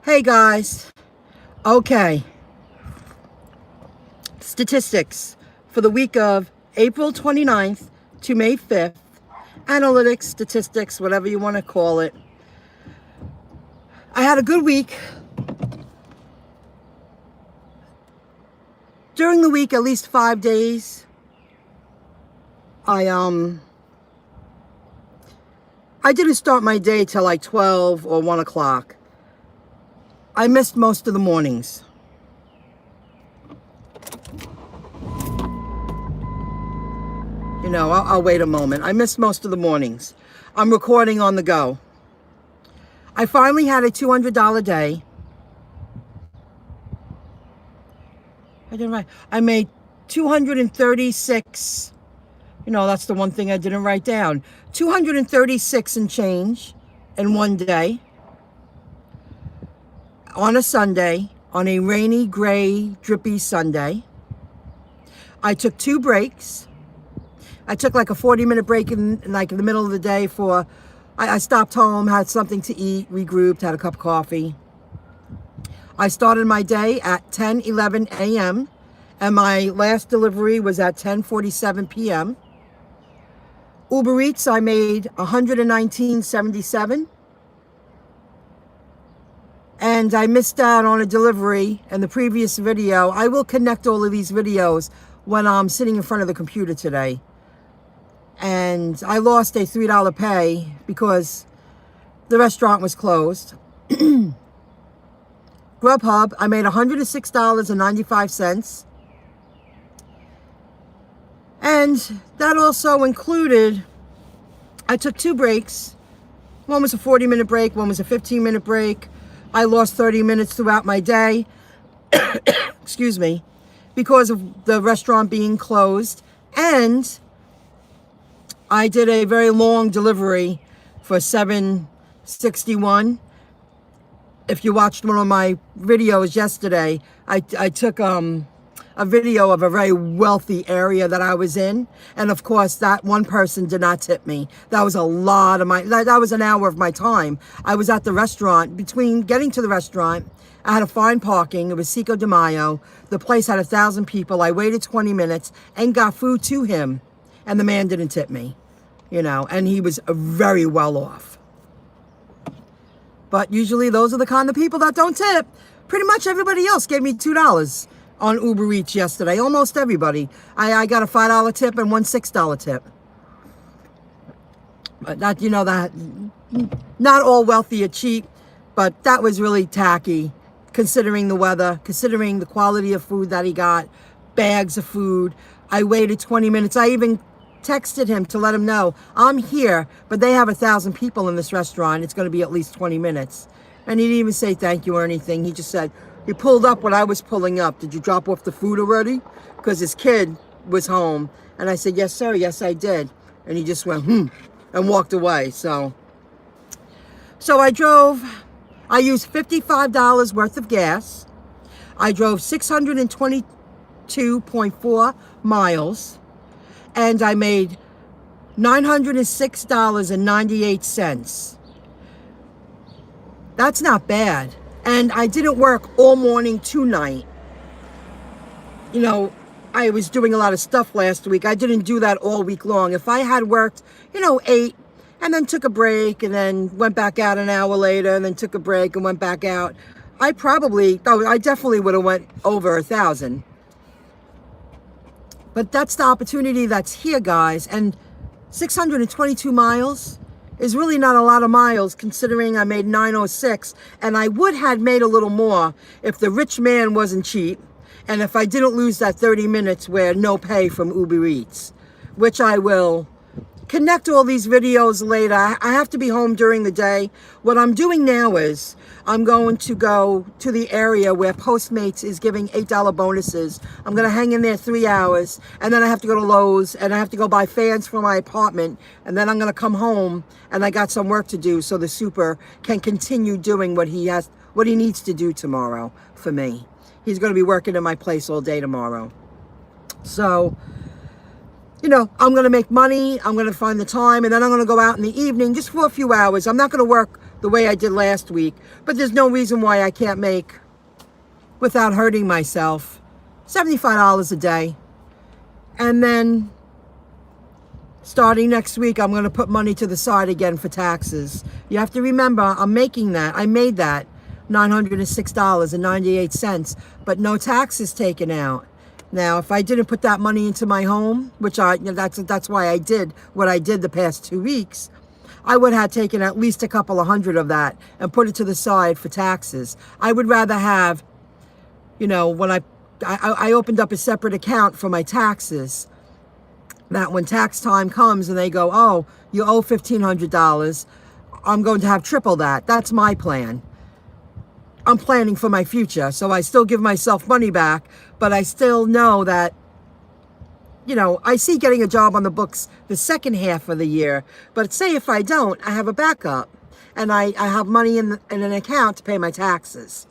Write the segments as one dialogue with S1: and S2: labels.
S1: Hey guys, okay, statistics for the week of April 29th to May 5th, analytics, statistics, whatever you want to call it. I had a good week. During the week, at least 5 days, I didn't start my day till like 12 or 1 o'clock. I missed most of the mornings. I'll wait a moment. I missed most of the mornings. I'm recording on the go. I finally had a $200 day. I made 236. That's the one thing I didn't write down. 236 and change in one day. On a Sunday, on a rainy, gray, drippy Sunday. I took 2 breaks. I took like a 40-minute break in the middle of the day I stopped home, had something to eat, regrouped, had a cup of coffee. I started my day at 10:11 a.m. and my last delivery was at 10:47 p.m. UberEats, I made $119.77. And I missed out on a delivery in the previous video. I will connect all of these videos when I'm sitting in front of the computer today. And I lost a $3 pay because the restaurant was closed. GrubHub, I made $106.95. And that also included, I took 2 breaks. One was a 40-minute break, one was a 15-minute break. I lost 30 minutes throughout my day, excuse me, because of the restaurant being closed. And I did a very long delivery for $7.61. If you watched one of my videos yesterday, I took a video of a very wealthy area that I was in. And of course, that one person did not tip me. That was a lot of that was an hour of my time. I was at the restaurant. Between getting to the restaurant, I had to find parking. It was Cinco de Mayo. The place had 1,000 people. I waited 20 minutes and got food to him. And the man didn't tip me, and he was very well off. But usually those are the kind of people that don't tip. Pretty much everybody else gave me $2 on UberEats yesterday. Almost everybody. I got a $5 tip and one $6 tip. But that, not all wealthy are cheap, but that was really tacky considering the weather, considering the quality of food that he got, bags of food. I waited 20 minutes. I even texted him to let him know, I'm here, but they have 1,000 people in this restaurant. It's going to be at least 20 minutes. And he didn't even say thank you or anything. He just said, he pulled up when I was pulling up. Did you drop off the food already? Because his kid was home. And I said, yes, sir. Yes, I did. And he just went, and walked away. So I used $55 worth of gas. I drove 622.4 miles. And I made $906.98. That's not bad. And I didn't work all morning tonight. I was doing a lot of stuff last week. I didn't do that all week long. If I had worked, 8 and then took a break and then went back out an hour later and then took a break and went back out, I definitely would have went over 1,000. But that's the opportunity that's here, guys. And 622 miles is really not a lot of miles considering I made 906. And I would have made a little more if the rich man wasn't cheap. And if I didn't lose that 30 minutes where no pay from UberEats, which I will connect all these videos later. I have to be home during the day. What I'm doing now is I'm going to go to the area where Postmates is giving $8 bonuses. I'm going to hang in there 3 hours, and then I have to go to Lowe's, and I have to go buy fans for my apartment, and then I'm going to come home, and I got some work to do so the super can continue doing what he needs to do tomorrow for me. He's going to be working in my place all day tomorrow. So I'm going to make money. I'm going to find the time, and then I'm going to go out in the evening just for a few hours. I'm not going to work the way I did last week. But there's no reason why I can't make, without hurting myself, $75 a day. And then starting next week, I'm going to put money to the side again for taxes. You have to remember, I'm making that. I made that $906.98, but no taxes taken out. Now, if I didn't put that money into my home, which that's why I did what I did the past 2 weeks, I would have taken at least a couple of hundred of that and put it to the side for taxes. I would rather have, when I opened up a separate account for my taxes, that when tax time comes and they go, oh, you owe $1,500, I'm going to have triple that. That's my plan. I'm planning for my future, so I still give myself money back, but I still know that, I see getting a job on the books the second half of the year, but say if I don't, I have a backup, and I have money in an account to pay my taxes.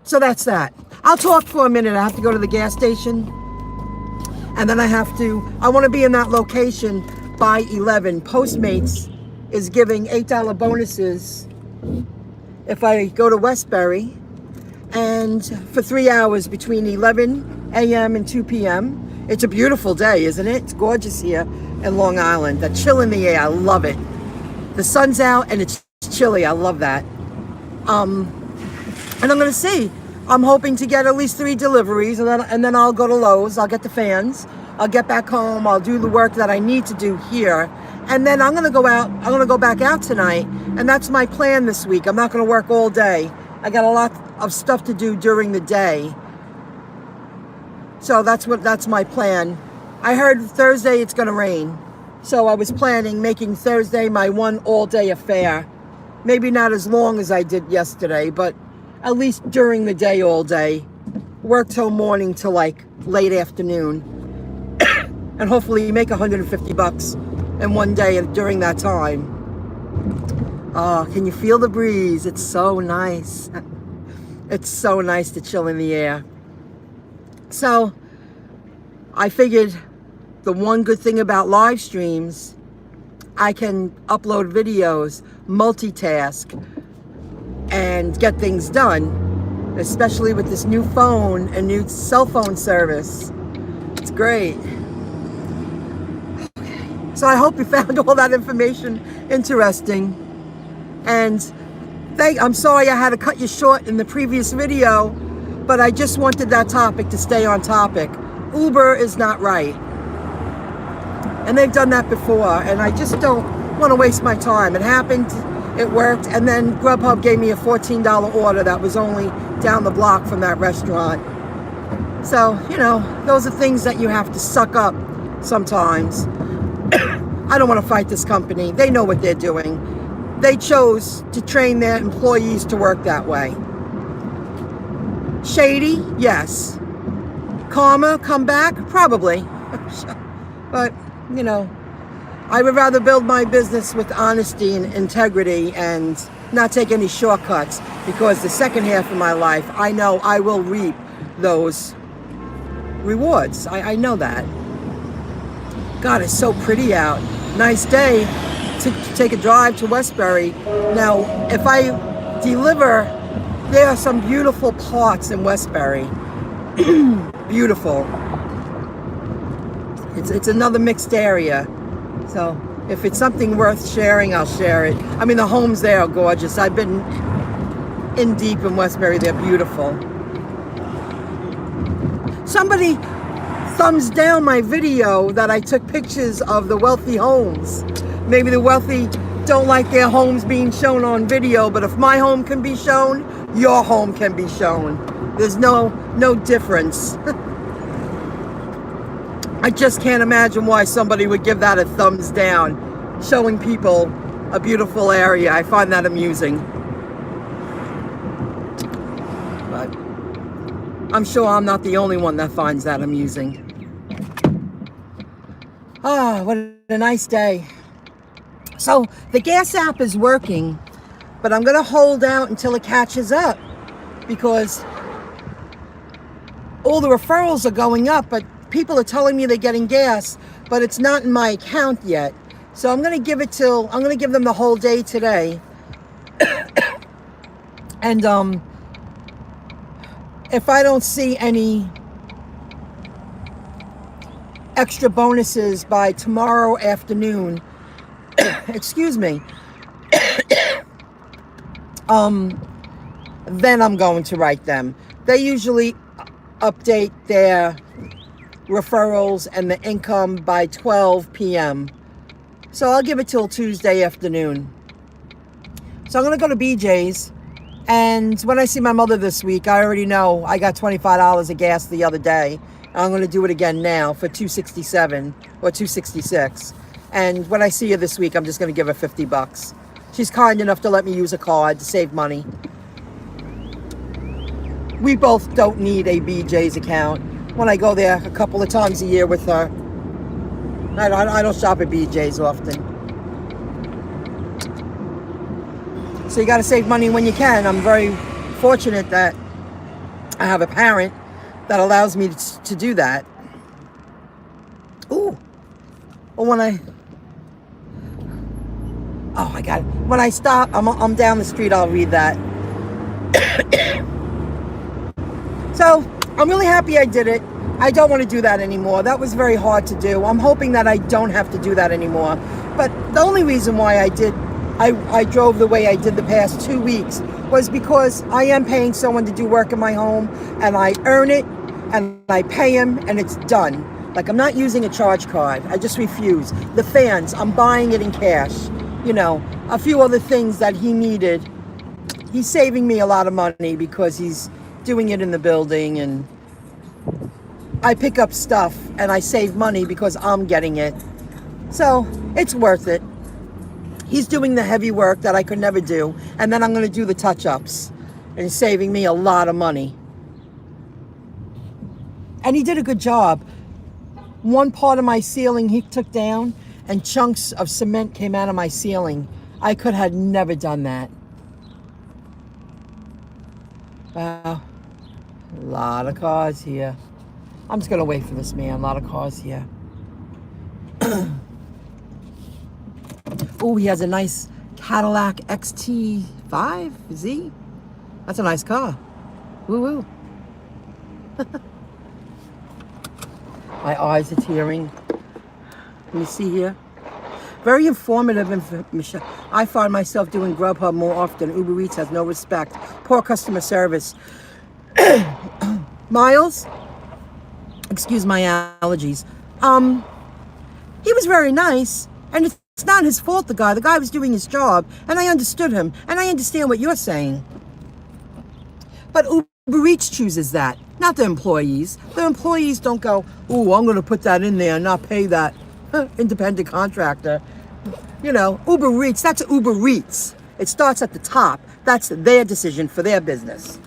S1: So that's that. I'll talk for a minute. I have to go to the gas station, and then I want to be in that location by 11. Postmates is giving $8 bonuses if I go to Westbury, and for 3 hours between 11 a.m. and 2 p.m. It's a beautiful day, isn't it? It's gorgeous here in Long Island. The chill in the air, I love it. The sun's out and it's chilly, I love that. And I'm going to see. I'm hoping to get at least 3 deliveries, and then I'll go to Lowe's. I'll get the fans. I'll get back home. I'll do the work that I need to do here. And then I'm going to go out. I'm going to go back out tonight. And that's my plan this week. I'm not going to work all day. I got a lot of stuff to do during the day. So that's my plan. I heard Thursday it's going to rain. So I was planning making Thursday my one all-day affair. Maybe not as long as I did yesterday, but at least during the day all day. Work till morning till like late afternoon. And hopefully you make $150 in one day during that time. Oh, can you feel the breeze? It's so nice. It's so nice to chill in the air. So I figured the one good thing about live streams, I can upload videos, multitask, and get things done, especially with this new phone and new cell phone service. It's great. So I hope you found all that information interesting. And I'm sorry I had to cut you short in the previous video, but I just wanted that topic to stay on topic. Uber is not right. And they've done that before, and I just don't want to waste my time. It happened, it worked, and then GrubHub gave me a $14 order that was only down the block from that restaurant. So, those are things that you have to suck up sometimes. I don't want to fight this company. They know what they're doing. They chose to train their employees to work that way. Shady? Yes. Karma? Come back? Probably. But, I would rather build my business with honesty and integrity and not take any shortcuts, because the second half of my life, I know I will reap those rewards. I know that. God, it's so pretty out. Nice day to take a drive to Westbury. Now, if I deliver, there are some beautiful parks in Westbury. Beautiful. It's another mixed area. So if it's something worth sharing, I'll share it. I mean, the homes there are gorgeous. I've been in deep in Westbury. They're beautiful. Somebody thumbs down my video that I took pictures of the wealthy homes. Maybe the wealthy don't like their homes being shown on video, but if my home can be shown, your home can be shown. There's no difference. I just can't imagine why somebody would give that a thumbs down, showing people a beautiful area. I find that amusing. But I'm sure I'm not the only one that finds that amusing. Ah, what a nice day. So the gas app is working, but I'm going to hold out until it catches up, because all the referrals are going up, but people are telling me they're getting gas, but it's not in my account yet. So I'm going to give them the whole day today And if I don't see any extra bonuses by tomorrow afternoon, excuse me, then I'm going to write them. They usually update their referrals and the income by 12 p.m. So I'll give it till Tuesday afternoon. So I'm going to go to BJ's. And when I see my mother this week, I already know I got $25 of gas the other day. I'm going to do it again now for $2.67 or $2.66. And when I see her this week, I'm just going to give her $50. She's kind enough to let me use a card to save money. We both don't need a BJ's account. When I go there a couple of times a year with her, I don't shop at BJ's often. So you got to save money when you can. I'm very fortunate that I have a parent that allows me to do that. Ooh. Or when I got it. When I stop, I'm down the street, I'll read that. So I'm really happy I did it. I don't want to do that anymore. That was very hard to do. I'm hoping that I don't have to do that anymore. But the only reason why I drove the way I did the past 2 weeks was because I am paying someone to do work in my home, and I earn it and I pay him and it's done. Like, I'm not using a charge card. I just refuse. The fans, I'm buying it in cash. You know, a few other things that he needed. He's saving me a lot of money because he's doing it in the building, and I pick up stuff and I save money because I'm getting it. So it's worth it. He's doing the heavy work that I could never do, and then I'm going to do the touch-ups, and he's saving me a lot of money. And he did a good job. One part of my ceiling he took down, and chunks of cement came out of my ceiling. I could have never done that. Wow. A lot of cars here. I'm just going to wait for this man. A lot of cars here. Oh, he has a nice Cadillac XT5Z. That's a nice car. Woo-woo. My eyes are tearing. Let me see here. Very informative information. I find myself doing GrubHub more often. UberEats has no respect. Poor customer service. Miles, excuse my allergies. He was very nice, and it's not his fault, the guy. The guy was doing his job, and I understood him, and I understand what you're saying. But UberEats chooses that, not the employees. The employees don't go, "Ooh, I'm going to put that in there and not pay that independent contractor." You know, UberEats, that's UberEats. It starts at the top. That's their decision for their business.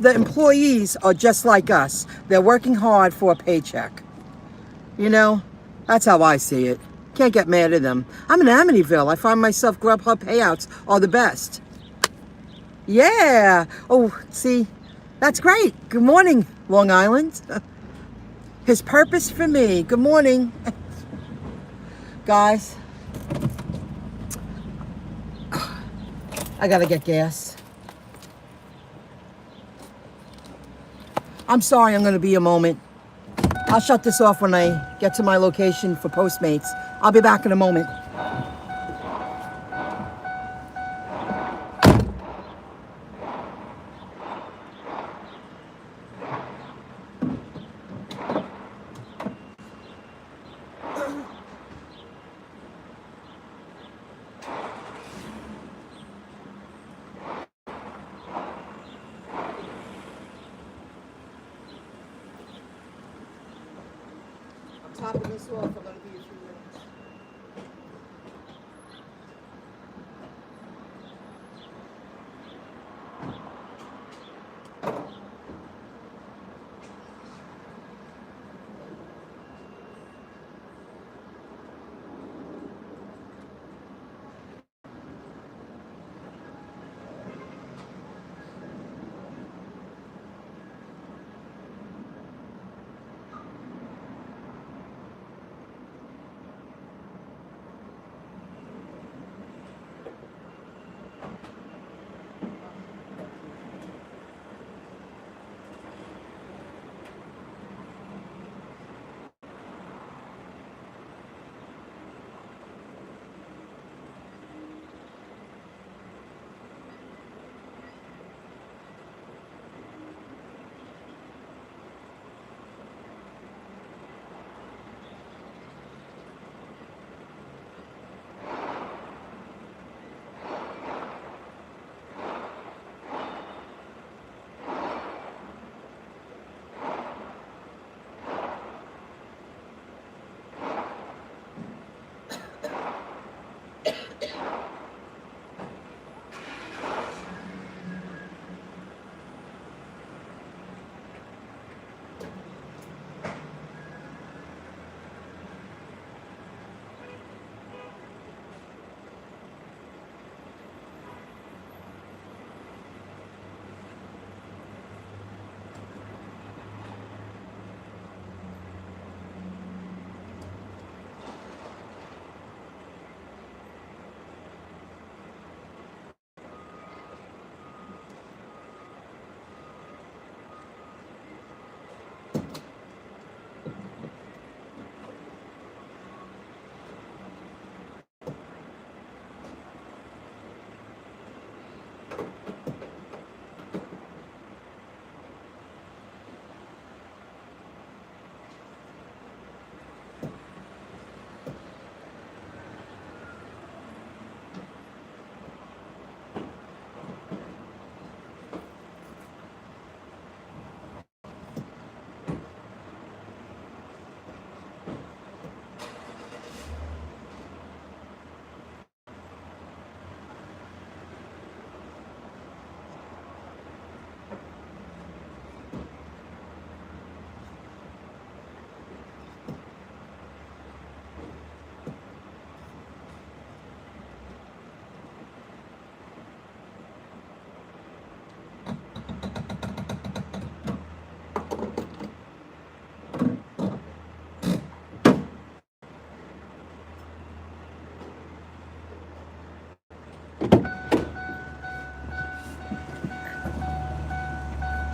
S1: The employees are just like us. They're working hard for a paycheck. You know, that's how I see it. Can't get mad at them. I'm in Amityville. I find myself GrubHub payouts are the best. Yeah. Oh, see, that's great. Good morning, Long Island. His purpose for me. Good morning. Guys, I gotta get gas. I'm sorry, I'm gonna be a moment. I'll shut this off when I get to my location for Postmates. I'll be back in a moment. Topping this off, I'm gonna be a few minutes.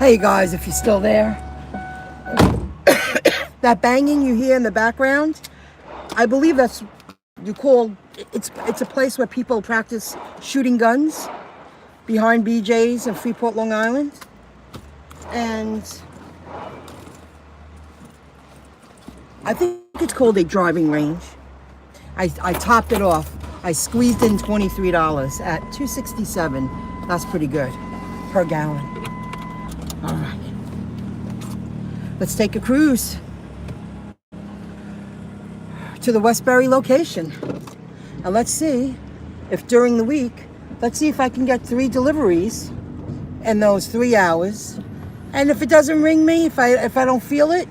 S1: Hey guys, if you're still there. That banging you hear in the background, I believe that's it's a place where people practice shooting guns behind BJ's in Freeport, Long Island. And I think it's called a driving range. I topped it off. I squeezed in $23 at $2.67. That's pretty good per gallon. All right, let's take a cruise to the Westbury location. And let's see if during the week, let's see if I can get 3 deliveries in those 3 hours. And if it doesn't ring me, if I don't feel it,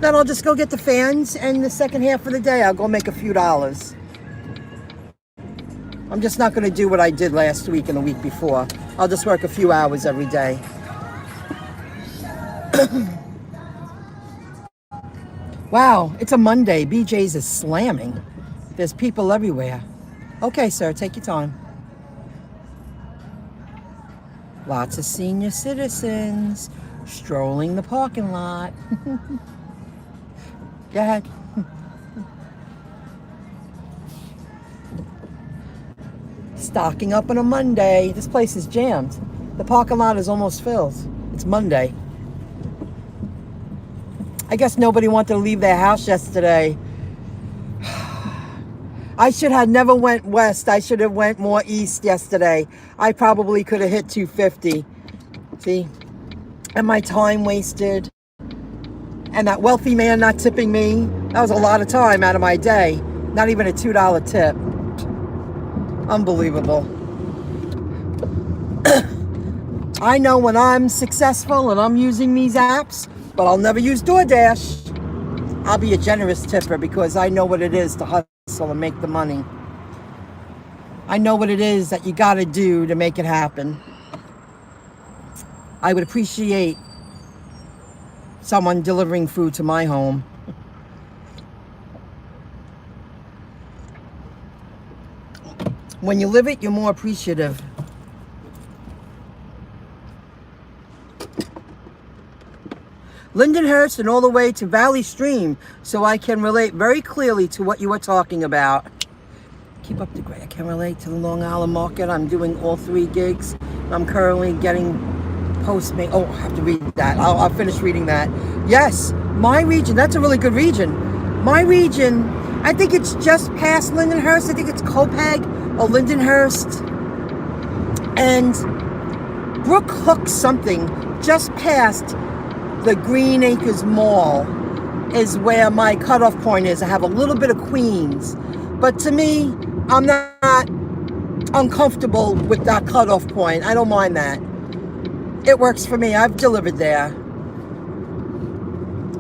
S1: then I'll just go get the fans, and the second half of the day I'll go make a few dollars. I'm just not going to do what I did last week and the week before. I'll just work a few hours every day. Wow, it's a Monday. BJ's is slamming. There's people everywhere. Okay, sir, take your time. Lots of senior citizens strolling the parking lot. Go ahead. Stocking up on a Monday. This place is jammed. The parking lot is almost filled. It's Monday. I guess nobody wanted to leave their house yesterday. I should have never went west. I should have went more east yesterday. I probably could have hit 250. See? And my time wasted. And that wealthy man not tipping me. That was a lot of time out of my day. Not even a $2 tip. Unbelievable. I know when I'm successful and I'm using these apps, but I'll never use DoorDash. I'll be a generous tipper because I know what it is to hustle and make the money. I know what it is that you got to do to make it happen. I would appreciate someone delivering food to my home. When you live it, you're more appreciative. Lindenhurst and all the way to Valley Stream, so I can relate very clearly to what you are talking about. Keep up the great. I can relate to the Long Island market. I'm doing all 3 gigs. I'm currently getting Postmates. Oh, I have to read that. I'll finish reading that. Yes, my region. That's a really good region. My region, I think it's just past Lindenhurst. I think it's Copeg or Lindenhurst. And Brook Hook something just past the Green Acres Mall is where my cutoff point is. I have a little bit of Queens. But to me, I'm not uncomfortable with that cutoff point. I don't mind that. It works for me. I've delivered there.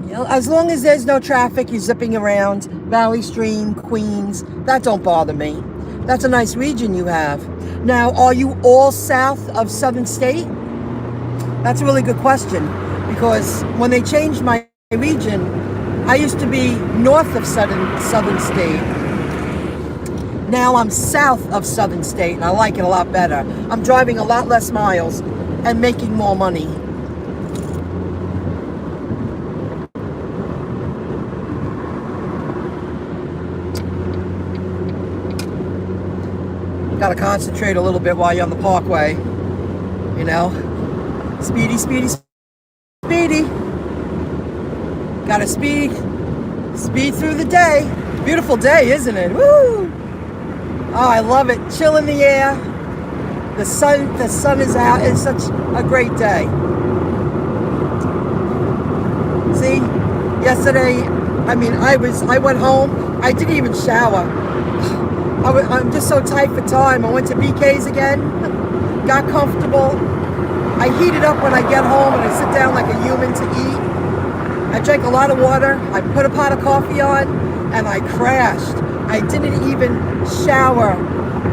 S1: You know, as long as there's no traffic, you're zipping around, Valley Stream, Queens, that don't bother me. That's a nice region you have. Now, are you all south of Southern State? That's a really good question, because when they changed my region, I used to be north of Southern State. Now I'm south of Southern State, and I like it a lot better. I'm driving a lot less miles and making more money. Gotta concentrate a little bit while you're on the parkway, you know? Speedy, speedy, speedy. Gotta speed through the day. Beautiful day, isn't it? Woo! Oh, I love it. Chill in the air. The sun is out. It's such a great day. See, yesterday, I went home. I didn't even shower. I'm just so tight for time. I went to BK's again, got comfortable. I heat it up when I get home and I sit down like a human to eat. I drank a lot of water. I put a pot of coffee on and I crashed. I didn't even shower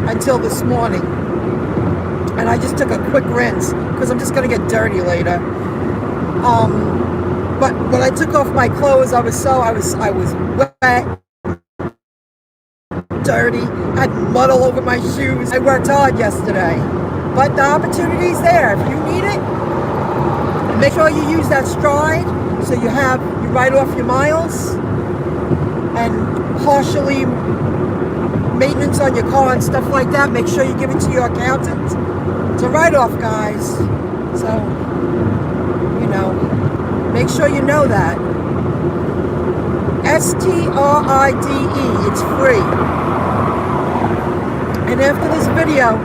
S1: until this morning. And I just took a quick rinse because I'm just going to get dirty later. But when I took off my clothes, I was wet, dirty, had mud all over my shoes. I worked hard yesterday, but the opportunity's there. If you need it, Make sure you use that stride so you write off your miles, and partially maintenance on your car and stuff like that. Make sure you give it to your accountant. It's a write-off, guys. So, you know, make sure you know that. STRIDE, it's free. And after this video,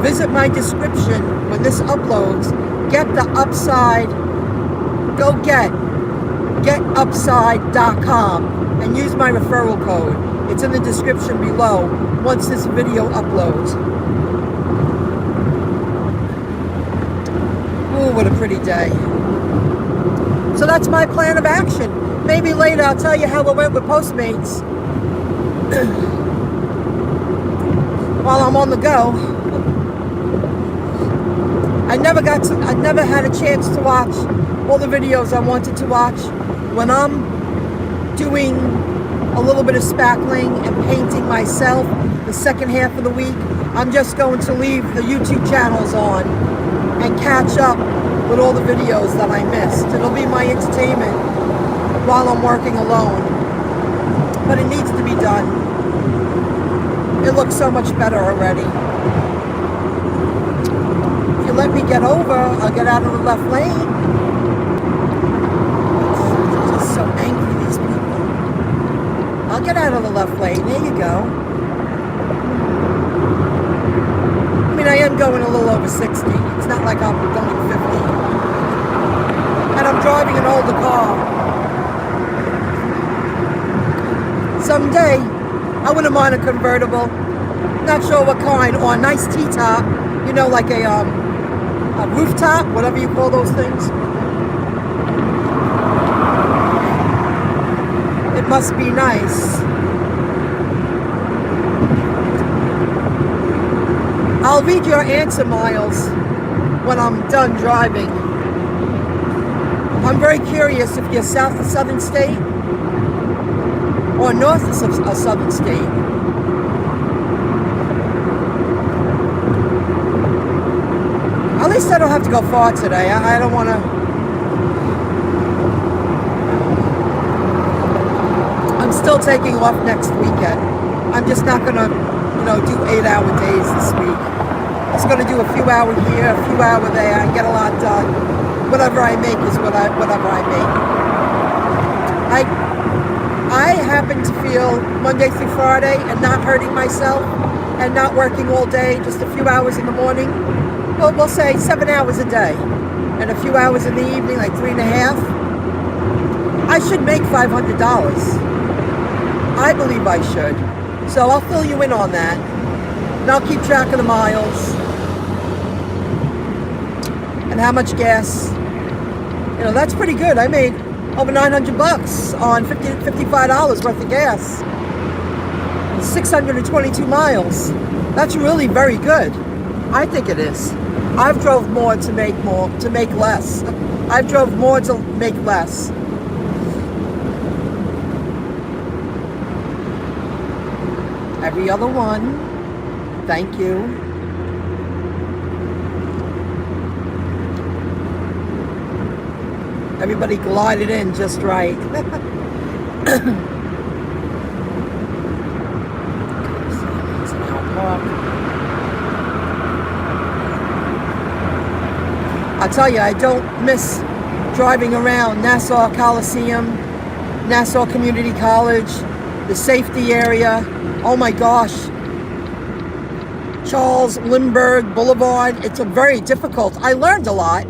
S1: visit my description when this uploads. Get the Upside. Go get getupside.com and use my referral code. It's in the description below once this video uploads. Ooh, what a pretty day. So that's my plan of action. Maybe later I'll tell you how it went with Postmates. While I'm on the go. I never had a chance to watch all the videos I wanted to watch. When I'm doing a little bit of spackling and painting myself the second half of the week, I'm just going to leave the YouTube channels on and catch up with all the videos that I missed. It'll be my entertainment while I'm working alone. But it needs to be done. It looks so much better already. If you let me get over, I'll get out of the left lane. I'm just so angry, these people. I'll get out of the left lane. There you go. I mean, I am going a little over 60. It's not like I'm going 50. And I'm driving an older car. Someday, I wouldn't mind a convertible. Not sure what kind, or a nice T-top. You know, like a rooftop, whatever you call those things. It must be nice. I'll read your answer, Miles, when I'm done driving. I'm very curious if you're south of Southern State or north of Southern State. At least I don't have to go far today. I don't want to. I'm still taking off next weekend. I'm just not going to, do 8-hour days this week. I'm just going to do a few hours here, a few hours there, and get a lot done. Whatever I make is whatever I make. I happen to feel Monday through Friday and not hurting myself and not working all day, just a few hours in the morning. Well, we'll say 7 hours a day and a few hours in the evening, like 3.5. I should make $500. I believe I should. So I'll fill you in on that. And I'll keep track of the miles and how much gas. That's pretty good. I made over $900 on $55 worth of gas. 622 miles. That's really very good. I think it is. I've drove more to make less. I've drove more to make less. Every other one. Thank you. Everybody glided in just right. I'll tell you, I don't miss driving around Nassau Coliseum, Nassau Community College, the safety area. Oh my gosh. Charles Lindbergh Boulevard. It's a very difficult. I learned a lot.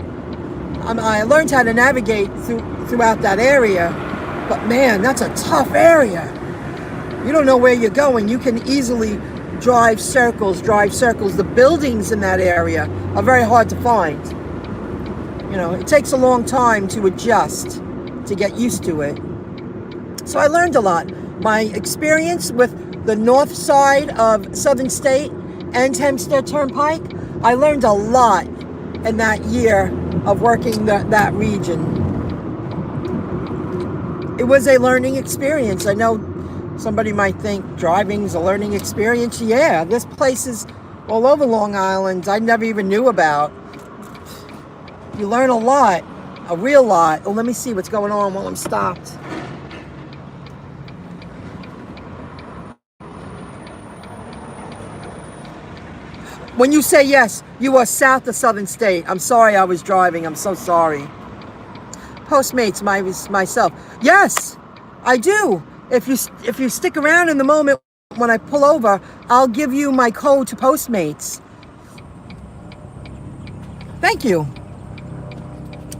S1: I learned how to navigate throughout that area. But man, that's a tough area. You don't know where you're going. You can easily drive circles. The buildings in that area are very hard to find. It takes a long time to adjust, to get used to it. So I learned a lot. My experience with the north side of Southern State and Hempstead Turnpike, I learned a lot in that year of working that region. It was a learning experience. I know somebody might think driving's a learning experience. Yeah, there's places all over Long Island I never even knew about. You learn a lot A real lot. Oh, let me see what's going on while I'm stopped. When you say yes, you are south of Southern State. I'm sorry I was driving. I'm so sorry. Postmates, myself. Yes, I do. If you stick around in the moment when I pull over, I'll give you my code to Postmates. Thank you.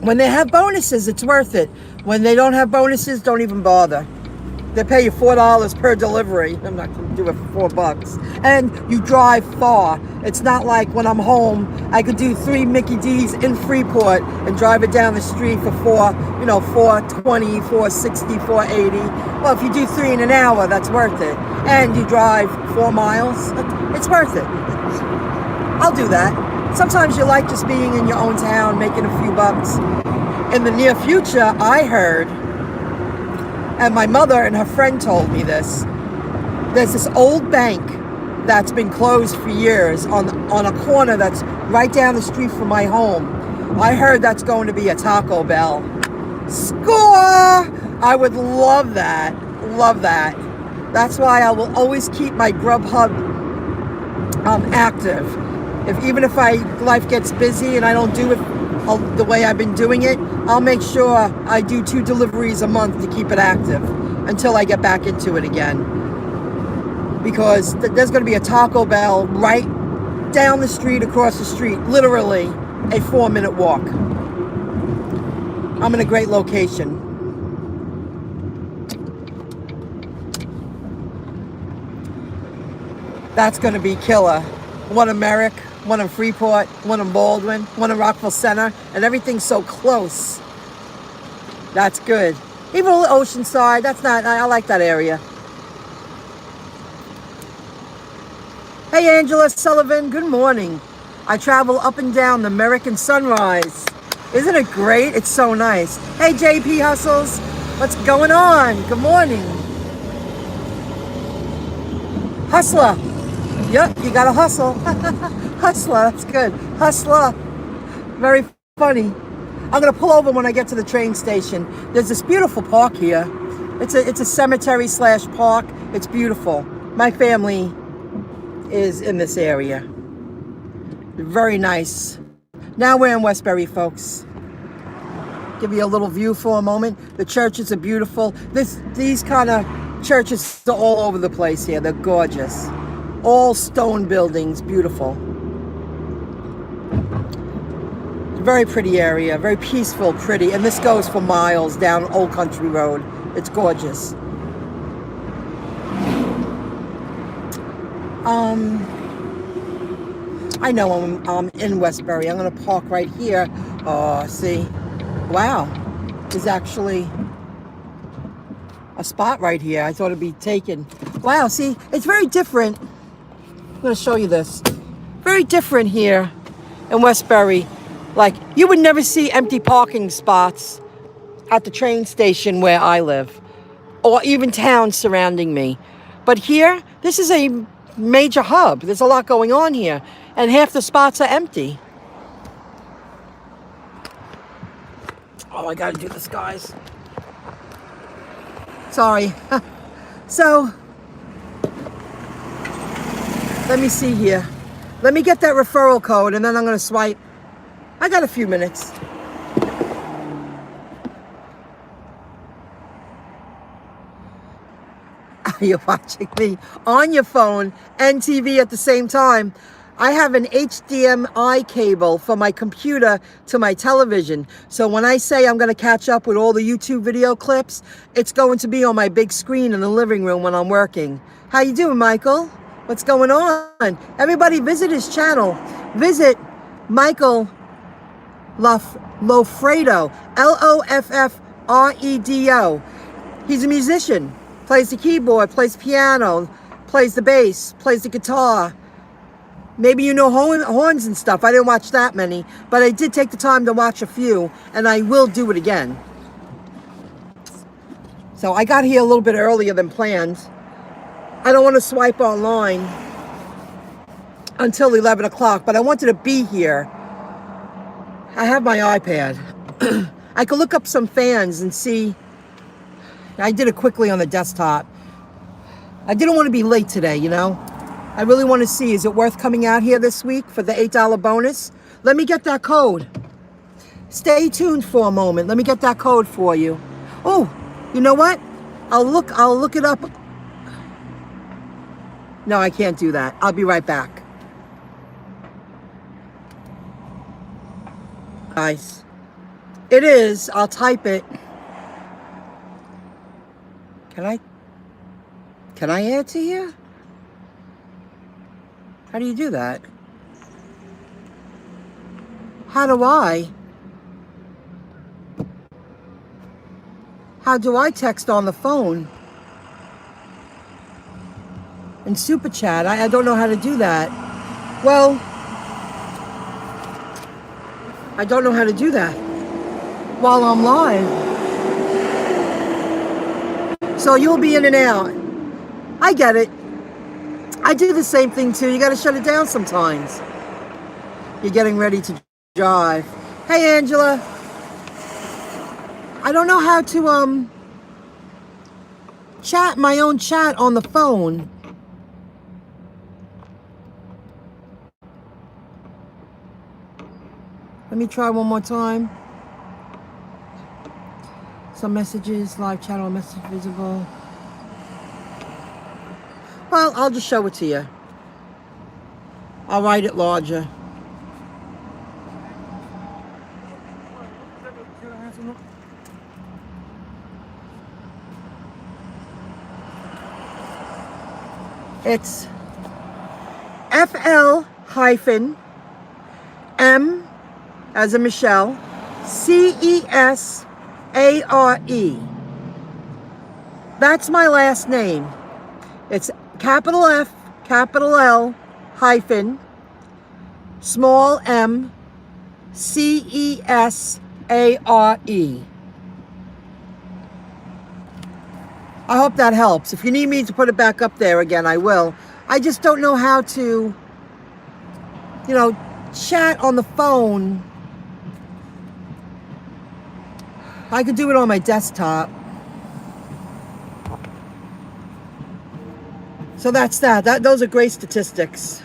S1: When they have bonuses, it's worth it. When they don't have bonuses, don't even bother. They pay you $4 per delivery. I'm not going to do it for $4. And you drive far. It's not like when I'm home, I could do 3 Mickey D's in Freeport and drive it down the street for $4.20, $4.60, $4.80. Well, if you do 3 in an hour, that's worth it. And you drive 4 miles, it's worth it. I'll do that. Sometimes you like just being in your own town, making a few bucks. In the near future, I heard, and my mother and her friend told me this, there's this old bank that's been closed for years on a corner that's right down the street from my home. I heard that's going to be a Taco Bell. Score! I would love that. Love that. That's why I will always keep my GrubHub active. Even if life gets busy and I don't do it the way I've been doing it, I'll make sure I do 2 deliveries a month to keep it active until I get back into it again. Because there's going to be a Taco Bell right down the street, across the street, literally a 4-minute walk. I'm in a great location. That's going to be killer. One in Merrick, one in Freeport, one in Baldwin, one in Rockville Center, and everything's so close. That's good. Even Oceanside, I like that area. Hey, Angela Sullivan, good morning. I travel up and down the Merrick and Sunrise. Isn't it great? It's so nice. Hey, JP Hustles, what's going on? Good morning. Hustler. Yep, you gotta hustle. Hustler, that's good. Hustler. Very funny. I'm gonna pull over when I get to the train station. There's this beautiful park here. It's a cemetery / park. It's beautiful. My family is in this area. Very nice. Now we're in Westbury, folks. Give you a little view for a moment. The churches are beautiful. These kind of churches are all over the place here. They're gorgeous. All stone buildings, beautiful. Very pretty area, very peaceful, pretty. And this goes for miles down Old Country Road. It's gorgeous. I know I'm in Westbury. I'm going to park right here. Oh, see. Wow. There's actually a spot right here. I thought it'd be taken. Wow, see, it's very different. I'm going to show you this. Very different here in Westbury. Like, you would never see empty parking spots at the train station where I live, or even towns surrounding me. But here, this is a major hub. There's a lot going on here, and half the spots are empty. Oh, I gotta do this, guys. Sorry. So, let me see here. Let me get that referral code, and then I'm gonna swipe. I got a few minutes. You're watching me on your phone and TV at the same time. I have an HDMI cable from my computer to my television. So when I say I'm going to catch up with all the YouTube video clips, it's going to be on my big screen in the living room when I'm working. How you doing, Michael? What's going on? Everybody visit his channel. Visit Michael Loffredo, Loffredo. He's a musician. Plays the keyboard, plays the piano, plays the bass, plays the guitar. Maybe you know horns and stuff. I didn't watch that many, but I did take the time to watch a few, and I will do it again. So I got here a little bit earlier than planned. I don't want to swipe online until 11 o'clock, but I wanted to be here. I have my iPad. I could look up some fans and see. I did it quickly on the desktop. I didn't want to be late today, you know. I really want to see, is it worth coming out here this week for the $8 bonus? Let me get that code. Stay tuned for a moment. Let me get that code for you. Oh, you know what? I'll look it up. No, I can't do that. I'll be right back. Guys, it is. I'll type it. Can I add to here? How do you do that? How do I text on the phone? And super chat, I don't know how to do that. Well, I don't know how to do that while I'm live. So you'll be in and out. I get it. I do the same thing too. You got to shut it down sometimes. You're getting ready to drive. Hey, Angela. I don't know how to chat my own chat on the phone. Let me try one more time. Some messages, live chat on message visible. Well, I'll just show it to you. I'll write it larger. It's FL-M as in Michelle, CESARE. That's my last name. It's capital F, capital L, hyphen, small m, CESARE. I hope that helps. If you need me to put it back up there again, I will. I just don't know how to, you know, chat on the phone. I could do it on my desktop. So that's that. Those are great statistics.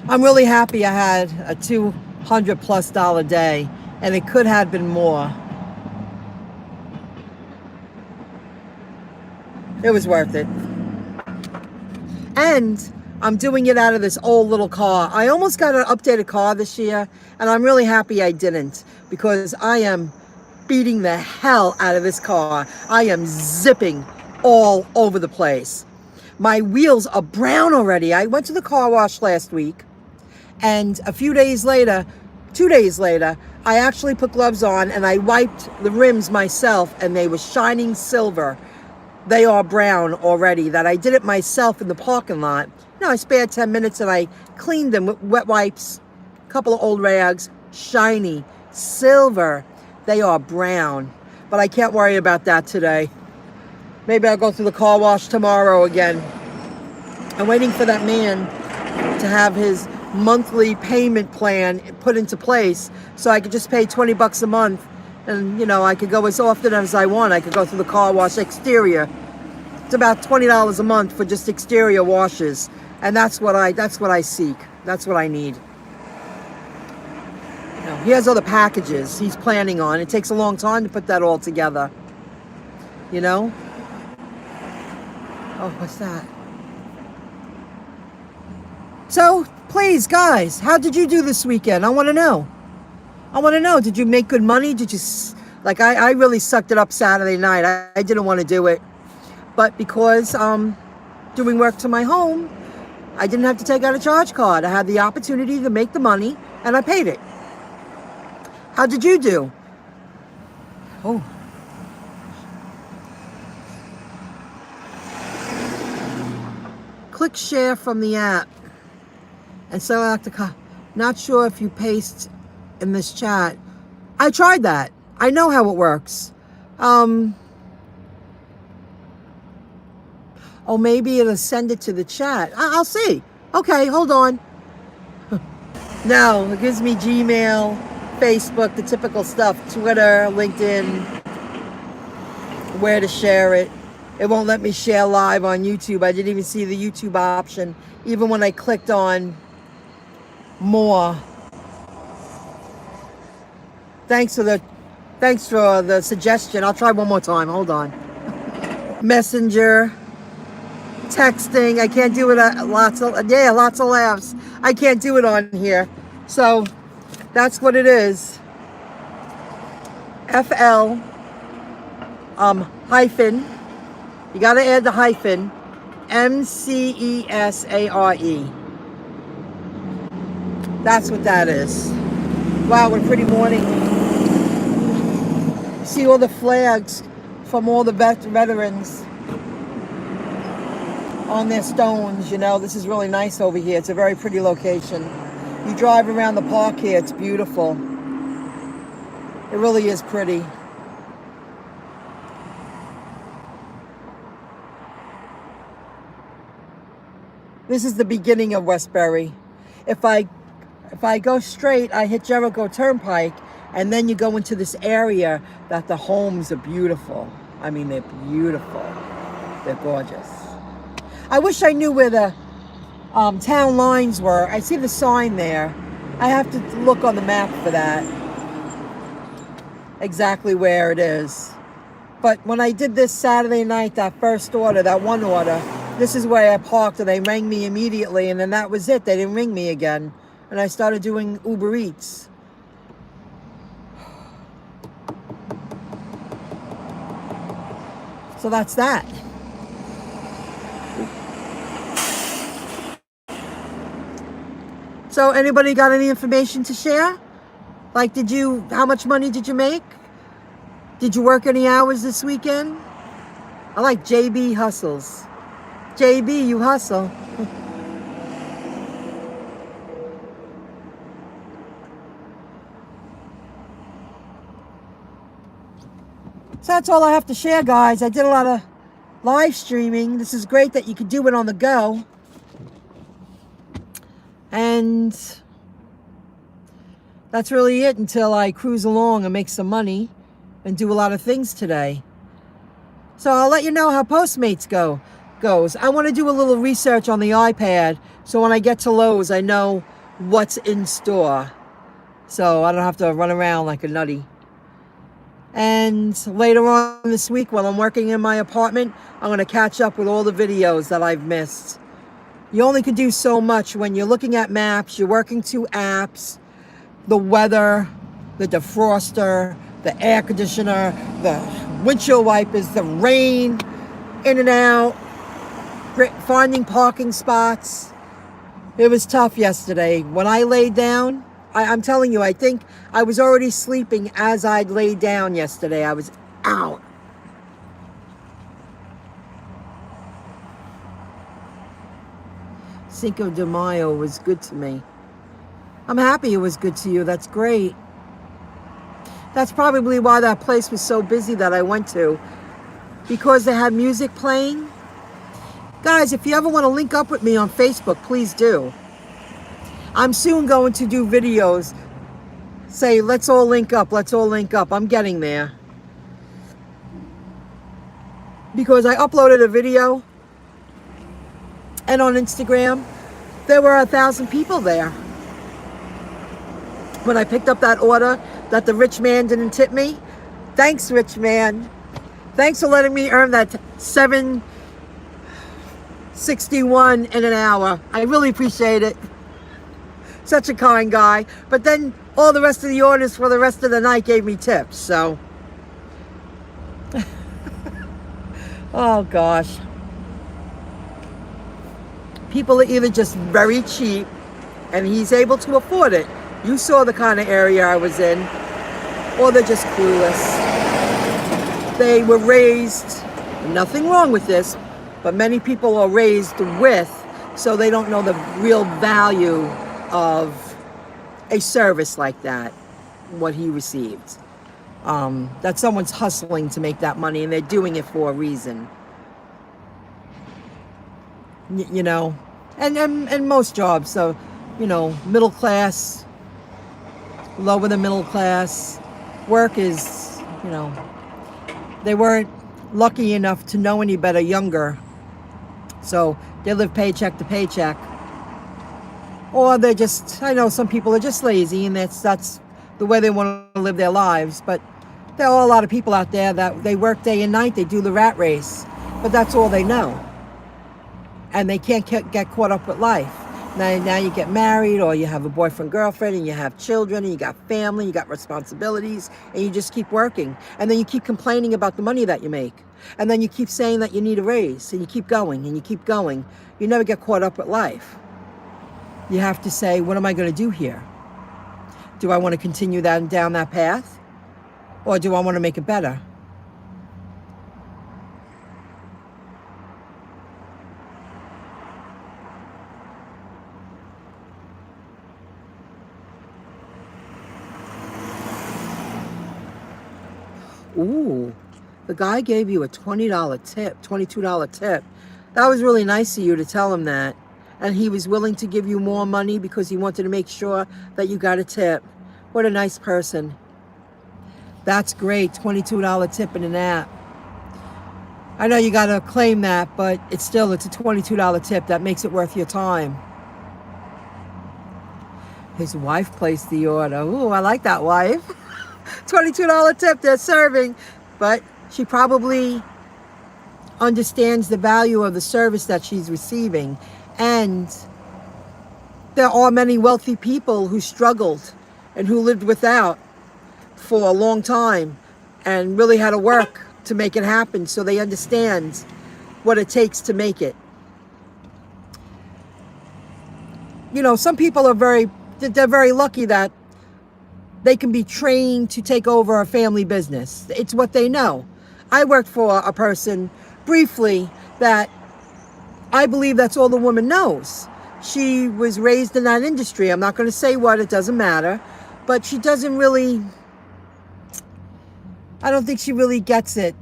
S1: I'm really happy I had a $200+ day, and it could have been more. It was worth it. And I'm doing it out of this old little car. I almost got an updated car this year, and I'm really happy I didn't, because I am beating the hell out of this car. I am zipping all over the place. My wheels are brown already. I went to the car wash last week, and a few days later, 2 days later, I actually put gloves on and I wiped the rims myself, and they were shining silver. They are brown already. That I did it myself in the parking lot. No, I spared 10 minutes and I cleaned them with wet wipes, a couple of old rags, shiny, silver. They are brown, but I can't worry about that today. Maybe I'll go through the car wash tomorrow again. I'm waiting for that man to have his monthly payment plan put into place so I could just pay $20 a month, and you know, I could go as often as I want. I could go through the car wash exterior. It's about $20 a month for just exterior washes, and that's what I seek. That's what I need. You know, he has other packages he's planning on. It takes a long time to put that all together. You know? Oh, what's that? So, please, guys, how did you do this weekend? I want to know. I want to know. Did you make good money? Did you, like, I really sucked it up Saturday night. I didn't want to do it. But because doing work to my home, I didn't have to take out a charge card. I had the opportunity to make the money, and I paid it. How did you do? Oh. Click share from the app and select the not sure if you paste in this chat. I tried that. I know how it works. Oh, maybe it'll send it to the chat. I'll see. Okay, hold on. No, it gives me Gmail, Facebook, the typical stuff, Twitter, LinkedIn, where to share it. It won't let me share live on YouTube. I didn't even see the YouTube option, even when I clicked on more. Thanks for the suggestion. I'll try one more time. Hold on. Messenger, texting. I can't do it. Lots of laughs. I can't do it on here. So that's what it is. FL hyphen. You got to add the hyphen. Mcesare. That's what that is. Wow, what a pretty morning. See all the flags from all the veterans on their stones. You know, this is really nice over here. It's a very pretty location. You drive around the park here, it's beautiful. It really is pretty. This is the beginning of Westbury. If I go straight, I hit Jericho Turnpike, and then you go into this area that the homes are beautiful. I mean, they're beautiful. They're gorgeous. I wish I knew where the town lines were. I see the sign there. I have to look on the map for that. Exactly where it is. But when I did this Saturday night, that first order, that one order, this is where I parked, and they rang me immediately, and then that was it. They didn't ring me again. And I started doing UberEats. So that's that. So anybody got any information to share? Like, how much money did you make? Did you work any hours this weekend? I like JB hustles. JB, you hustle. So that's all I have to share, guys. I did a lot of live streaming. This is great that you could do it on the go. And that's really it until I cruise along and make some money and do a lot of things today. So I'll let you know how Postmates goes. I want to do a little research on the iPad, so when I get to Lowe's, I know what's in store. So I don't have to run around like a nutty. And later on this week, while I'm working in my apartment, I'm going to catch up with all the videos that I've missed. You only can do so much when you're looking at maps, you're working 2 apps, the weather, the defroster, the air conditioner, the windshield wipers, the rain, in and out, finding parking spots. It was tough yesterday. When I laid down, I'm telling you, I think I was already sleeping as I'd laid down yesterday. I was out. Cinco de Mayo was good to me. I'm happy it was good to you. That's great. That's probably why that place was so busy that I went to. Because they had music playing. Guys, if you ever want to link up with me on Facebook, please do. I'm soon going to do videos. Say, let's all link up. Let's all link up. I'm getting there. Because I uploaded a video. And on Instagram, there were 1,000 people there. When I picked up that order that the rich man didn't tip me. Thanks, rich man. Thanks for letting me earn that $7.61 in an hour. I really appreciate it. Such a kind guy. But then all the rest of the orders for the rest of the night gave me tips. So, oh gosh. People are either just very cheap and he's able to afford it. You saw the kind of area I was in. Or they're just clueless. They were raised, nothing wrong with this, but many people are raised with, so they don't know the real value of a service like that, what he received. That someone's hustling to make that money and they're doing it for a reason. You know, and most jobs, so middle class, lower than middle class. Work is, they weren't lucky enough to know any better younger. So they live paycheck to paycheck. Or I know some people are just lazy, and that's the way they want to live their lives. But there are a lot of people out there that they work day and night, they do the rat race, but that's all they know. And they can't get caught up with life. Now you get married, or you have a boyfriend, girlfriend, and you have children, and you got family, you got responsibilities, and you just keep working. And then you keep complaining about the money that you make. And then you keep saying that you need a raise, and you keep going, and you keep going. You never get caught up with life. You have to say, what am I going to do here? Do I want to continue down that path? Or do I want to make it better? Ooh, the guy gave you a $20 tip, $22 tip. That was really nice of you to tell him that. And he was willing to give you more money because he wanted to make sure that you got a tip. What a nice person. That's great, $22 tip in an app. I know you got to claim that, but it's a $22 tip. That makes it worth your time. His wife placed the order. Ooh, I like that wife. $22 tip they're serving. But she probably understands the value of the service that she's receiving. And there are many wealthy people who struggled and who lived without for a long time and really had to work to make it happen, so they understand what it takes to make it. Some people are they're very lucky that they can be trained to take over a family business. It's what they know. I worked for a person briefly that I believe that's all the woman knows. She was raised in that industry. I'm not going to say what, it doesn't matter. But she doesn't really, I don't think she really gets it.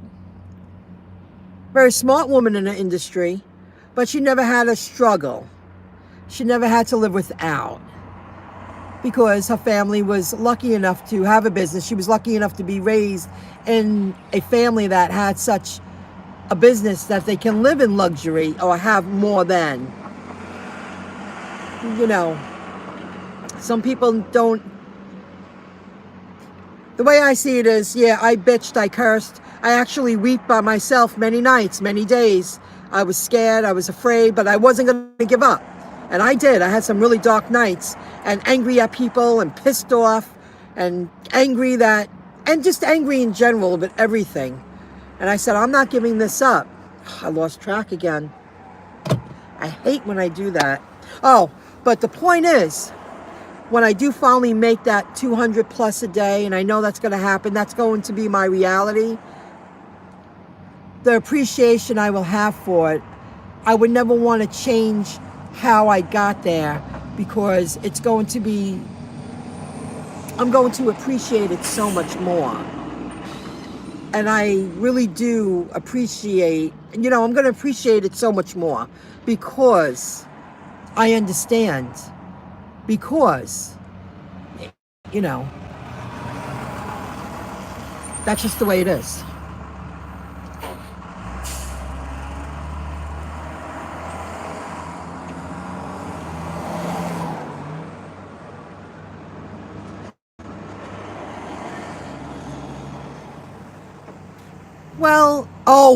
S1: Very smart woman in the industry, but she never had a struggle. She never had to live without, because her family was lucky enough to have a business. She was lucky enough to be raised in a family that had such a business that they can live in luxury or have more than. Some people don't. The way I see it is, I bitched, I cursed. I actually wept by myself many nights, many days. I was scared, I was afraid, but I wasn't going to give up. And I did. I had some really dark nights, and angry at people, and pissed off, and just angry in general with everything. And I said, I'm not giving this up. I lost track again. I hate when I do that. Oh, but the point is, when I do finally make that 200 plus a day, and I know that's going to happen, that's going to be my reality, the appreciation I will have for it, I would never want to change how I got there, because I'm going to appreciate it so much more. And I really do appreciate, I'm going to appreciate it so much more, because I understand. Because, that's just the way it is. Well,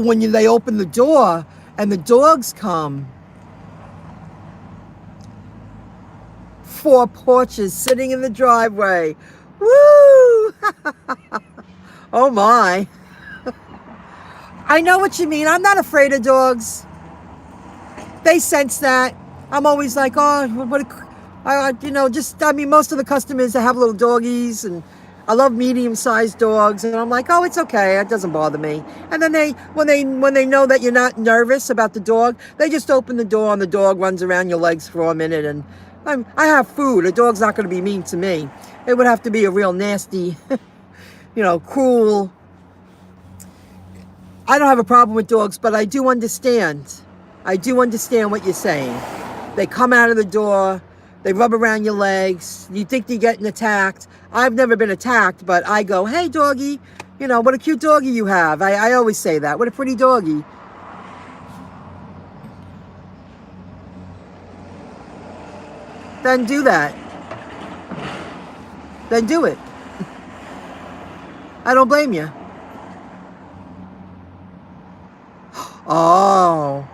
S1: when they open the door and the dogs come. 4 porches sitting in the driveway. Woo! Oh my. I know what you mean. I'm not afraid of dogs. They sense that. I'm always like, most of the customers that have little doggies, and I love medium-sized dogs, and I'm like, it's okay, it doesn't bother me. And then when they know that you're not nervous about the dog, they just open the door and the dog runs around your legs for a minute, and I have food. A dog's not going to be mean to me. It would have to be a real nasty, cruel. I don't have a problem with dogs, but I do understand. I do understand what you're saying. They come out of the door, They rub around your legs. You think you're getting attacked. I've never been attacked, but I go, hey, doggy, you know, what a cute doggy you have. I always say that. What a pretty doggy. Then do that. Then do it. I don't blame you. Oh.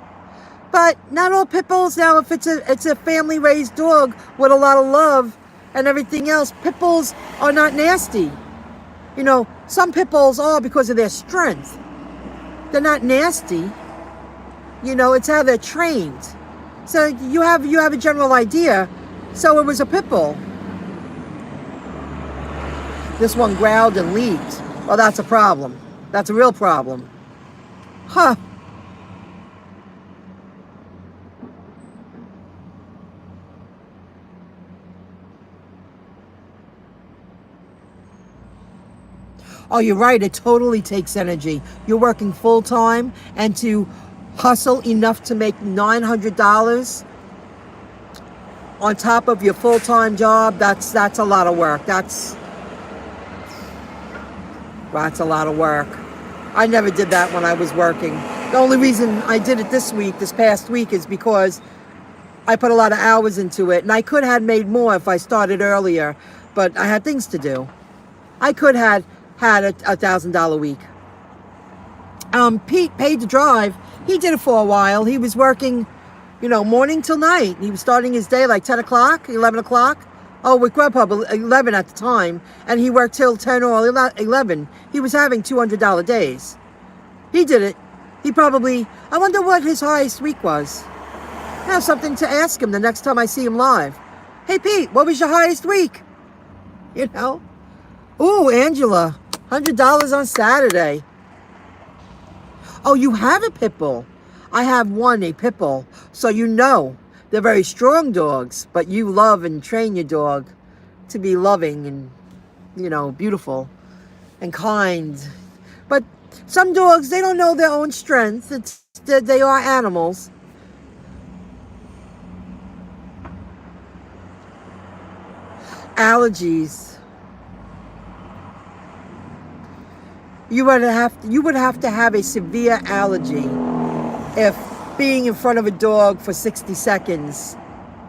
S1: But not all pit bulls now, if it's a family raised dog with a lot of love and everything else, pit bulls are not nasty. You know, some pit bulls are because of their strength. They're not nasty. You know, it's how they're trained. So you have a general idea. So it was a pit bull. This one growled and leaped. Well, that's a problem. That's a real problem. Huh. Oh, you're right. It totally takes energy. You're working full time, and to hustle enough to make $900 on top of your full-time job, that's a lot of work. That's a lot of work. I never did that when I was working. The only reason I did it this past week, is because I put a lot of hours into it, and I could have made more if I started earlier, but I had things to do. I could have had a $1,000 week. Pete paid to drive. He did it for a while. He was working, you know, morning till night. He was starting his day like 10 o'clock, 11 o'clock. Oh, with GrubHub, 11 at the time. And he worked till 10 or 11. He was having $200 days. He did it. He probably, I wonder what his highest week was. I have something to ask him the next time I see him live. Hey, Pete, what was your highest week? You know? Ooh, Angela, $100 on Saturday. Oh, you have a pit bull. I have a pit bull. So you know, they're very strong dogs, but you love and train your dog to be loving and, you know, beautiful and kind. But some dogs, they don't know their own strength. They are animals. Allergies. You would have to have a severe allergy if being in front of a dog for 60 seconds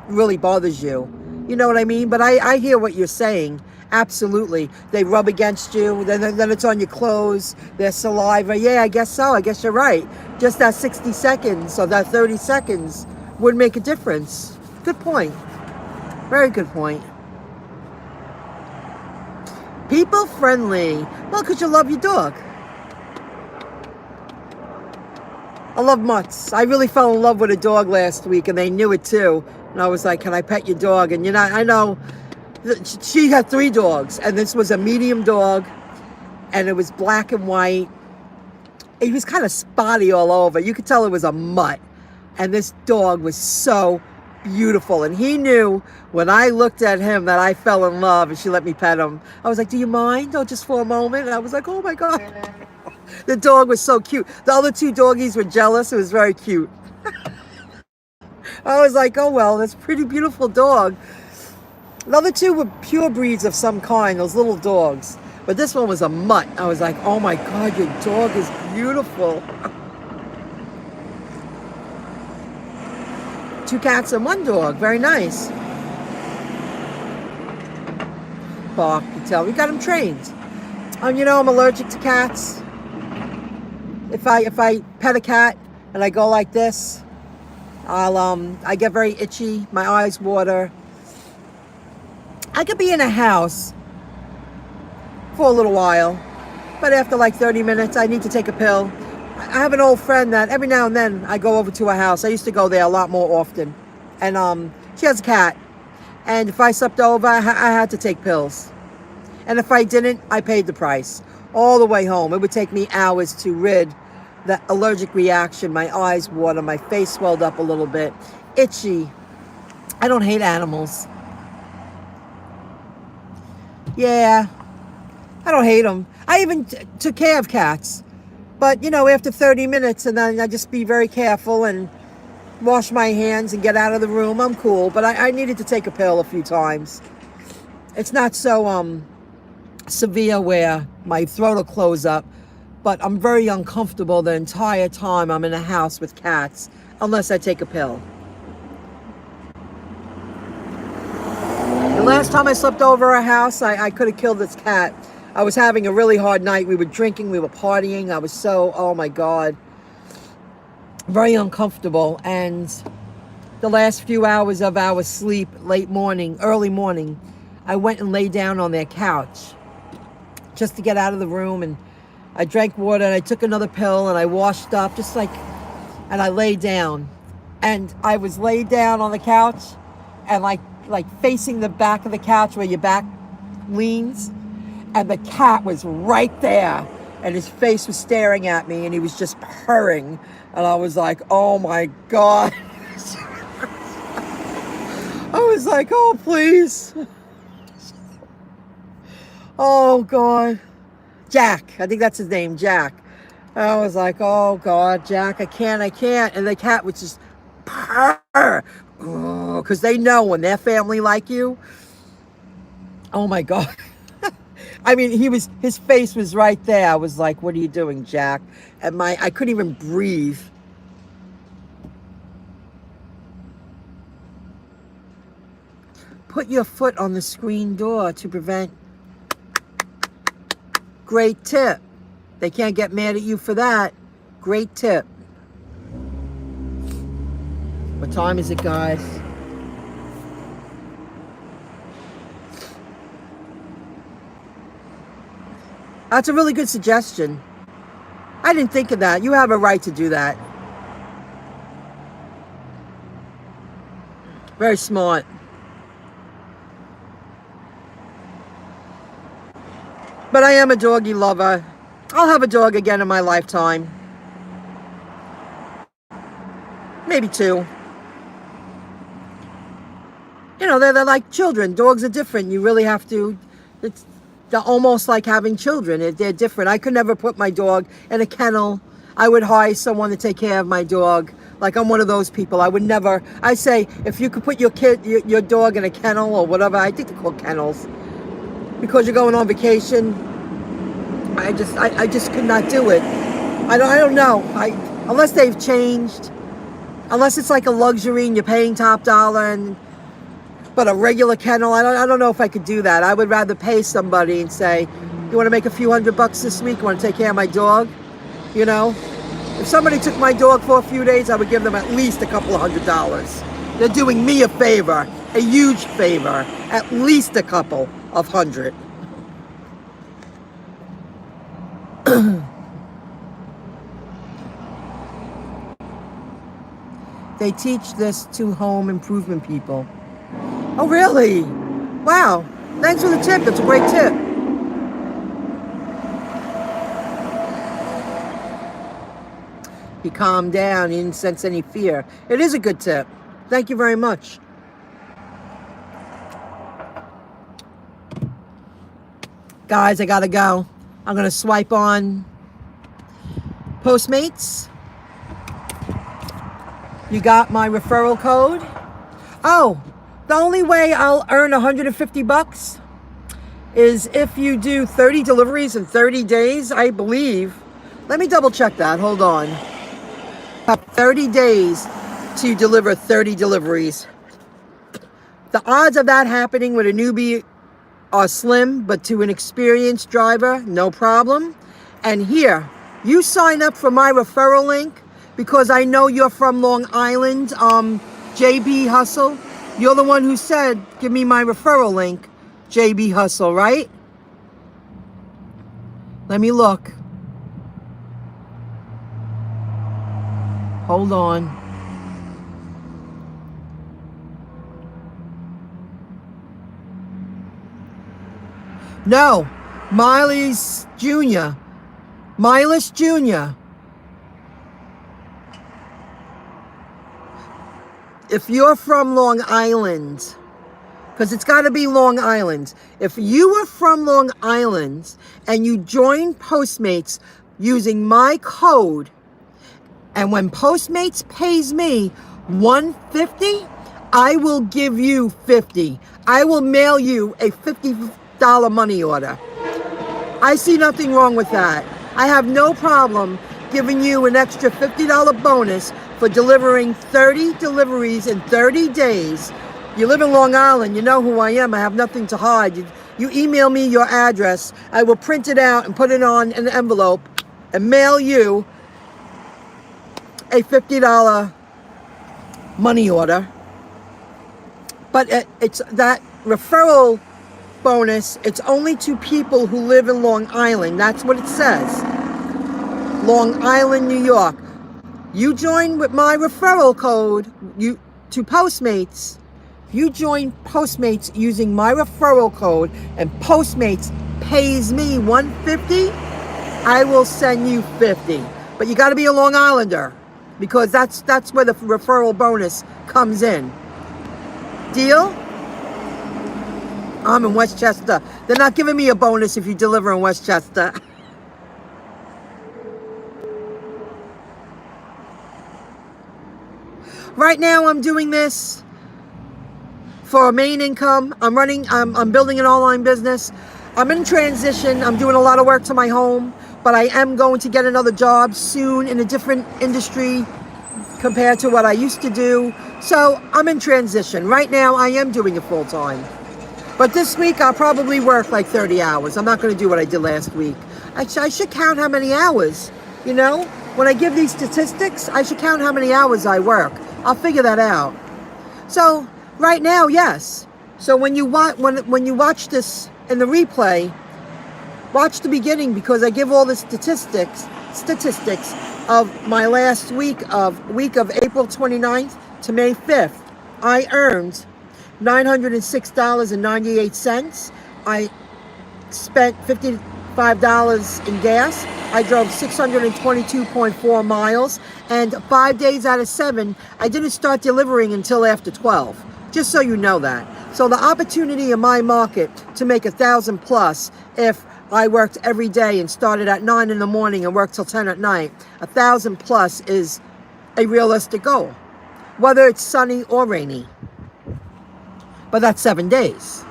S1: really bothers you. You know what I mean? But I hear what you're saying. Absolutely. They rub against you, then it's on your clothes, their saliva. Yeah, I guess so. I guess you're right. Just that 60 seconds or that 30 seconds would make a difference. Good point. Very good point. People friendly. Well, because you love your dog. I love mutts. I really fell in love with a dog last week, and they knew it too. And I was like, can I pet your dog? And you know, I know she had 3 dogs, and this was a medium dog, and it was black and white. He was kind of spotty all over. You could tell it was a mutt. And this dog was so beautiful, and he knew when I looked at him that I fell in love, and she let me pet him. I was like, do you mind? Oh, just for a moment. And I was like, oh my God. The dog was so cute. The other 2 doggies were jealous. It was very cute. I was like, oh well, that's a pretty beautiful dog. The other 2 were pure breeds of some kind, those little dogs. But this one was a mutt. I was like, oh my God, your dog is beautiful. 2 cats and 1 dog. Very nice. Bark, you tell. We got him trained. You know, I'm allergic to cats. If I pet a cat and I go like this, I get very itchy. My eyes water. I could be in a house for a little while, but after like 30 minutes, I need to take a pill. I have an old friend that every now and then I go over to her house. I used to go there a lot more often. And she has a cat. And if I slept over, I had to take pills. And if I didn't, I paid the price. All the way home. It would take me hours to rid that allergic reaction. My eyes water, my face swelled up a little bit. Itchy. I don't hate animals. Yeah, I don't hate them. I even took care of cats. But, you know, after 30 minutes, and then I just be very careful. And wash my hands and get out of the room, I'm cool. But I needed to take a pill a few times. It's not so severe where my throat will close up, but I'm very uncomfortable the entire time I'm in a house with cats, unless I take a pill. The last time I slept over a house, I could have killed this cat. I was having a really hard night. We were drinking, we were partying. I was so, oh my God, very uncomfortable. And the last few hours of our sleep, late morning, early morning, I went and lay down on their couch just to get out of the room. And I drank water and I took another pill and I washed up and I lay down. And I was laid down on the couch and like facing the back of the couch where your back leans. And the cat was right there and his face was staring at me and he was just purring. And I was like, oh my God. I was like, oh, please. Oh God. Jack, I think that's his name, Jack. I was like, oh God, Jack, I can't. And the cat was just purr. Because they know when their family like you. Oh my God. I mean, his face was right there. I was like, what are you doing, Jack? And I couldn't even breathe. Put your foot on the screen door to prevent. Great tip. They can't get mad at you for that. Great tip. What time is it, guys? That's a really good suggestion. I didn't think of that. You have a right to do that. Very smart. But I am a doggy lover. I'll have a dog again in my lifetime. Maybe 2. You know, they're like children. Dogs are different. You really have to, they're almost like having children. They're different. I could never put my dog in a kennel. I would hire someone to take care of my dog. Like, I'm one of those people. I would never, I say, if you could put your dog in a kennel or whatever, I think they're called kennels, because you're going on vacation, I just could not do it. I don't know. Unless they've changed, unless it's like a luxury and you're paying top dollar, but a regular kennel, I don't know if I could do that. I would rather pay somebody and say, you want to make a few $100 this week? You want to take care of my dog? You know, if somebody took my dog for a few days, I would give them at least a couple of $100. They're doing me a favor, a huge favor, at least a couple of $100. They teach this to home improvement people. Oh, really? Wow. Thanks for the tip. That's a great tip. He calmed down. He didn't sense any fear. It is a good tip. Thank you very much. Guys, I gotta go. I'm gonna swipe on Postmates. You got my referral code. Oh, the only way I'll earn $150 is if you do 30 deliveries in 30 days, I believe. Let me double check that. Hold on. Have 30 days to deliver 30 deliveries. The odds of that happening with a newbie are slim, but to an experienced driver, no problem. And here, you sign up for my referral link because I know you're from Long Island, JB Hustle. You're the one who said, give me my referral link, JB Hustle, right? Let me look. Hold on. No, Miley's Jr. Miles Jr. If you're from Long Island, because it's got to be Long Island. If you are from Long Island and you join Postmates using my code, and when Postmates pays me, $150, I will give you 50. I will mail you a $50 money order. I see nothing wrong with that. I have no problem giving you an extra $50 bonus for delivering 30 deliveries in 30 days. You live in Long Island, you know who I am. I have nothing to hide. You email me your address, I will print it out and put it on an envelope and mail you a $50 money order. But it's that referral bonus, it's only to people who live in Long Island. That's what it says. Long Island, New York. You join with my referral code to Postmates. You join Postmates using my referral code, and Postmates pays me $150. I will send you $50. But you got to be a Long Islander, because that's where the referral bonus comes in. Deal? I'm in Westchester. They're not giving me a bonus if you deliver in Westchester. Right now I'm doing this for a main income. I'm building an online business. I'm in transition. I'm doing a lot of work to my home, but I am going to get another job soon in a different industry compared to what I used to do. So I'm in transition. Right now I am doing it full time. But this week I'll probably work like 30 hours. I'm not going to do what I did last week. I should count how many hours, you know? When I give these statistics, I should count how many hours I work. I'll figure that out. So right now, yes. So when you watch this in the replay, watch the beginning, because I give all the statistics of my last week of April 29th to May 5th. I earned $906.98. I spent $55 in gas. I drove 622.4 miles, and 5 days out of 7, I didn't start delivering until after 12. Just so you know that. So the opportunity in my market to make 1,000 plus if I worked every day and started at 9 in the morning and worked till 10 at night, 1,000 plus is a realistic goal, whether it's sunny or rainy. But that's 7 days.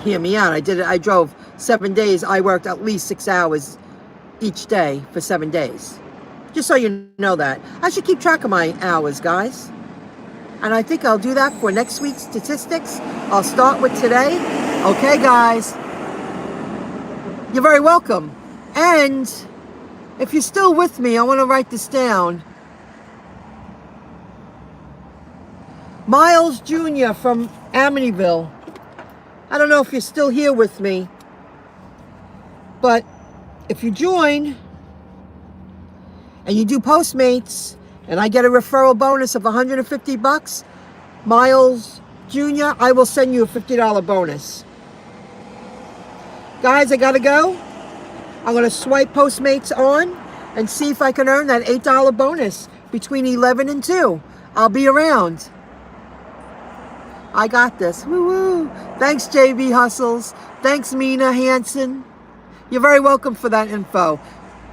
S1: Hear me out. I drove 7 days. I worked at least 6 hours each day for 7 days. Just so you know that. I should keep track of my hours, guys. And I think I'll do that for next week's statistics. I'll start with today. Okay, guys. You're very welcome. And if you're still with me, I want to write this down. Miles Jr. from Amityville. I don't know if you're still here with me, but if you join and you do Postmates and I get a referral bonus of $150, Miles Jr., I will send you a $50 bonus. Guys, I gotta go. I'm gonna swipe Postmates on and see if I can earn that $8 bonus between 11 and 2. I'll be around. I got this. Woo-woo. Thanks, JB Hustles. Thanks, Mina Hansen. You're very welcome for that info.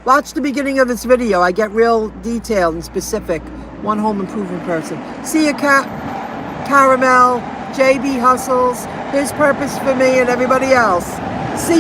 S1: Watch the beginning of this video. I get real detailed and specific. One home improvement person. See you, Caramel, JB Hustles, His Purpose for Me, and everybody else. See you.